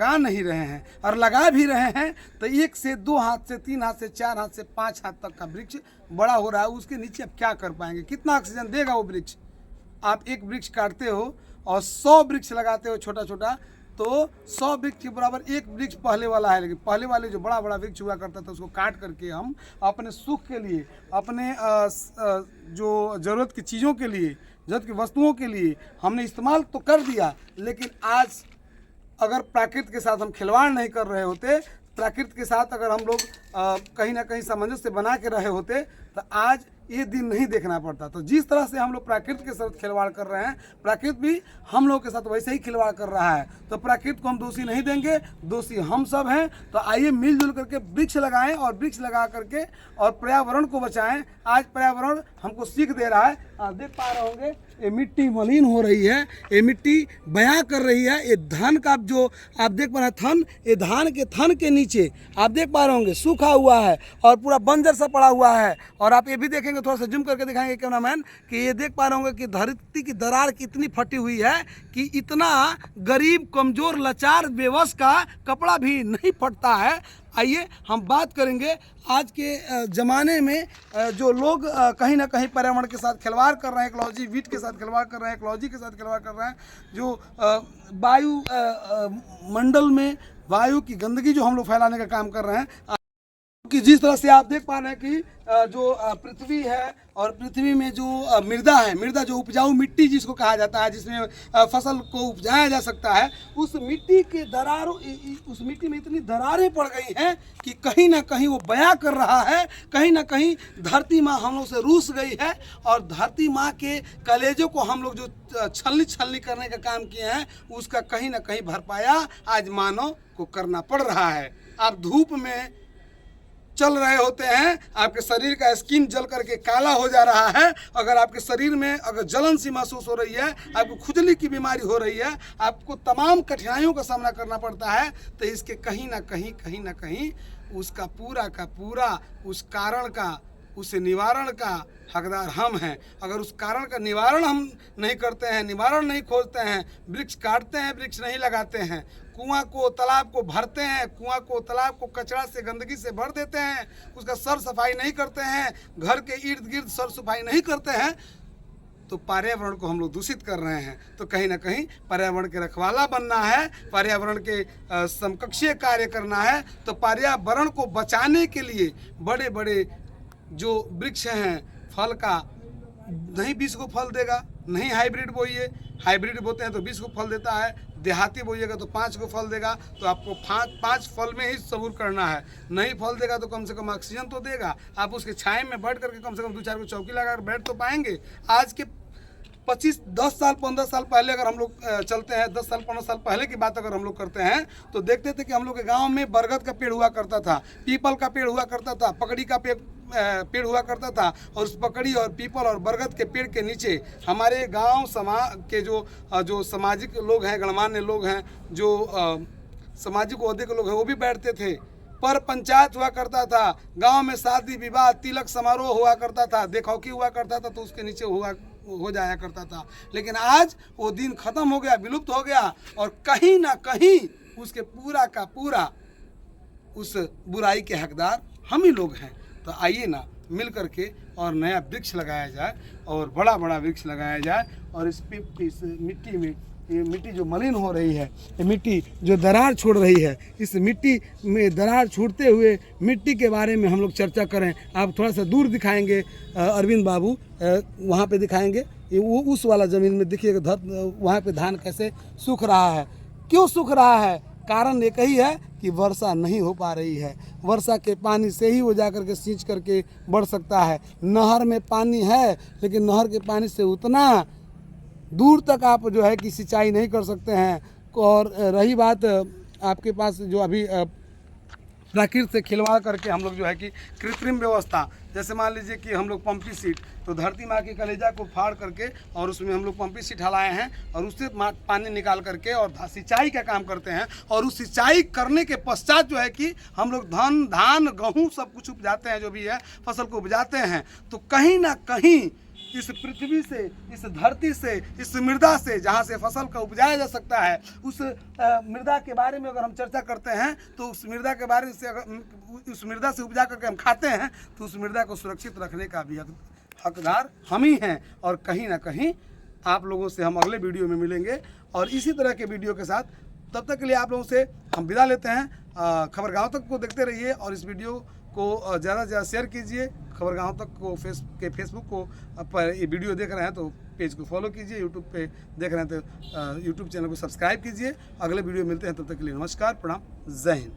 लगा नहीं रहे हैं, और लगा भी रहे हैं तो 1 से 2 हाथ से 3 हाथ से 4 हाथ से 5 हाथ तक का वृक्ष बड़ा हो रहा है। उसके नीचे अब क्या कर पाएंगे, कितना ऑक्सीजन देगा वो वृक्ष। आप एक वृक्ष काटते हो और 100 वृक्ष लगाते हो छोटा छोटा, तो 100 वृक्ष के बराबर एक वृक्ष पहले वाला है। लेकिन पहले वाले जो बड़ा बड़ा वृक्ष हुआ करता था उसको काट करके हम अपने सुख के लिए, अपने जो ज़रूरत की चीज़ों के लिए, ज़रूरत की वस्तुओं के लिए हमने इस्तेमाल तो कर दिया। लेकिन आज अगर प्रकृति के साथ हम खिलवाड़ नहीं कर रहे होते, प्रकृति के साथ अगर हम लोग कहीं ना कहीं सामंजस्य बना के रहे होते, तो आज ये दिन नहीं देखना पड़ता। तो जिस तरह से हम लोग प्रकृति के साथ खिलवाड़ कर रहे हैं, प्रकृति भी हम लोगों के साथ वैसे ही खिलवाड़ कर रहा है। तो प्रकृति को हम दोषी नहीं देंगे, दोषी हम सब हैं। तो आइए मिलजुल करके वृक्ष लगाएं, और वृक्ष लगा करके और पर्यावरण को बचाएं। आज पर्यावरण हमको सीख दे रहा है। आप देख पा रहे होंगे ये मिट्टी मलिन हो रही है, ये मिट्टी बयां कर रही है। ये धान का जो आप देख पा रहे हैं थन, ये धान के थन के नीचे आप देख पा रहे होंगे सूखा हुआ है और पूरा बंजर सा पड़ा हुआ है। और आप ये भी देखेंगे, थोड़ा सा जूम करके दिखाएंगे कैमरामैन, कि ये देख पा रहे होंगे कि धरती की दरार कितनी फटी हुई है कि इतना गरीब, कमज़ोर, लाचार, बेबस का कपड़ा भी नहीं फटता है। आइए हम बात करेंगे आज के ज़माने में जो लोग कहीं ना कहीं पर्यावरण के साथ खिलवाड़ कर रहे हैं, इकोलॉजी वीट के साथ खिलवाड़ कर रहे हैं, इकोलॉजी के साथ खिलवाड़ कर रहे हैं, जो वायु मंडल में वायु की गंदगी जो हम लोग फैलाने का काम कर रहे हैं। कि जिस तरह से आप देख पा रहे हैं कि जो पृथ्वी है और पृथ्वी में जो मृदा है, मृदा जो उपजाऊ मिट्टी जिसको कहा जाता है, जिसमें फसल को उपजाया जा सकता है, उस मिट्टी के दरारों, उस मिट्टी में इतनी दरारें पड़ गई हैं कि कहीं ना कहीं वो बयां कर रहा है। कहीं ना कहीं धरती माँ हम लोग से रूस गई है, और धरती माँ के कलेजों को हम लोग जो छलनी करने का काम किए हैं, उसका कहीं ना कहीं भरपाया आज मानव को करना पड़ रहा है। आप धूप में चल रहे होते हैं, आपके शरीर का स्किन जल करके काला हो जा रहा है। अगर आपके शरीर में अगर जलन सी महसूस हो रही है, आपको खुजली की बीमारी हो रही है, आपको तमाम कठिनाइयों का सामना करना पड़ता है, तो इसके कहीं ना कहीं उसका पूरा का पूरा उस कारण का, उस निवारण का हकदार हम हैं। अगर उस कारण का निवारण हम नहीं करते हैं, निवारण नहीं खोजते हैं, वृक्ष काटते हैं, वृक्ष नहीं लगाते हैं, कुआं को तालाब को भरते हैं, कुआं को तालाब को कचरा से गंदगी से भर देते हैं, उसका सर सफाई नहीं करते हैं, घर के इर्द गिर्द सर सफाई नहीं करते हैं, तो पर्यावरण को हम लोग दूषित कर रहे हैं। तो कहीं ना कहीं पर्यावरण के रखवाला बनना है, पर्यावरण के समकक्षीय कार्य करना है। तो पर्यावरण को बचाने के लिए बड़े बड़े जो वृक्ष हैं, फल का नहीं 20 को फल देगा, नहीं हाइब्रिड बोइए, हाइब्रिड बोते हैं तो 20 को फल देता है, देहाती बोइएगा तो 5 को फल देगा। तो आपको 5 फल में ही सबूर करना है। नहीं फल देगा तो कम से कम ऑक्सीजन तो देगा, आप उसके छाए में बैठ करके कम से कम 2-4 को चौकी लगा कर बैठ तो पाएंगे। आज के 10 साल 15 साल पहले अगर हम लोग चलते हैं, 10 साल 15 साल पहले की बात अगर हम लोग करते हैं, तो देखते थे कि हम लोग के गांव में बरगद का पेड़ हुआ करता था, पीपल का पेड़ हुआ करता था, पकड़ी का पेड़ हुआ करता था। और उस पकड़ी और पीपल और बरगद के पेड़ के नीचे हमारे गांव समाज के जो सामाजिक लोग हैं, गणमान्य लोग हैं, जो सामाजिक ओहदे के लोग हैं, वो भी बैठते थे। पर पंचायत हुआ करता था, गांव में शादी विवाह तिलक समारोह हुआ करता था, देखौकी हुआ करता था, तो उसके नीचे हो जाया करता था। लेकिन आज वो दिन खत्म हो गया, विलुप्त हो गया, और कहीं ना कहीं उसके पूरा का पूरा उस बुराई के हकदार हम ही लोग हैं। तो आइए ना मिल करके और नया वृक्ष लगाया जाए, और बड़ा बड़ा वृक्ष लगाया जाए, और इस मिट्टी में, ये मिट्टी जो मलिन हो रही है, ये मिट्टी जो दरार छोड़ रही है, इस मिट्टी में दरार छोड़ते हुए मिट्टी के बारे में हम लोग चर्चा करें। आप थोड़ा सा दूर दिखाएंगे अरविंद बाबू, वहाँ पे दिखाएंगे, ये वो उस वाला ज़मीन में देखिएगा वहाँ पे धान कैसे सूख रहा है। क्यों सूख रहा है? कारण एक ही है कि वर्षा नहीं हो पा रही है। वर्षा के पानी से ही वो जा कर के सींच करके बढ़ सकता है। नहर में पानी है, लेकिन नहर के पानी से उतना दूर तक आप जो है कि सिंचाई नहीं कर सकते हैं। और रही बात आपके पास जो अभी प्रकृति से खिलवाड़ करके हम लोग जो है कि कृत्रिम व्यवस्था, जैसे मान लीजिए कि हम लोग पंपी सीट, तो धरती माँ की कलेजा को फाड़ करके और उसमें हम लोग पंपी सीट हलाए हैं, और उससे पानी निकाल करके और सिंचाई का काम करते हैं। और उस सिंचाई करने के पश्चात जो है कि हम लोग धान गेहूँ सब कुछ उपजाते हैं, जो भी है फसल को उपजाते हैं। तो कहीं ना कहीं इस पृथ्वी से, इस धरती से, इस मृदा से जहाँ से फसल का उपजाया जा सकता है, उस मृदा के बारे में अगर हम चर्चा करते हैं तो उस मृदा के बारे से अगर उस मृदा से उपजा करके हम खाते हैं तो उस मृदा को सुरक्षित रखने का भी हकदार हम ही हैं। और कहीं ना कहीं आप लोगों से हम अगले वीडियो में मिलेंगे और इसी तरह के वीडियो के साथ। तब तक के लिए आप लोगों से हम विदा लेते हैं। खबरगांव तक को देखते रहिए और इस वीडियो को ज़्यादा से ज़्यादा शेयर कीजिए। खबरगांव तक को फेसबुक को पर ये वीडियो देख रहे हैं तो पेज को फॉलो कीजिए, यूट्यूब पे देख रहे हैं तो यूट्यूब चैनल को सब्सक्राइब कीजिए। अगले वीडियो मिलते हैं, तब तक के लिए नमस्कार, प्रणाम, जय हिंद।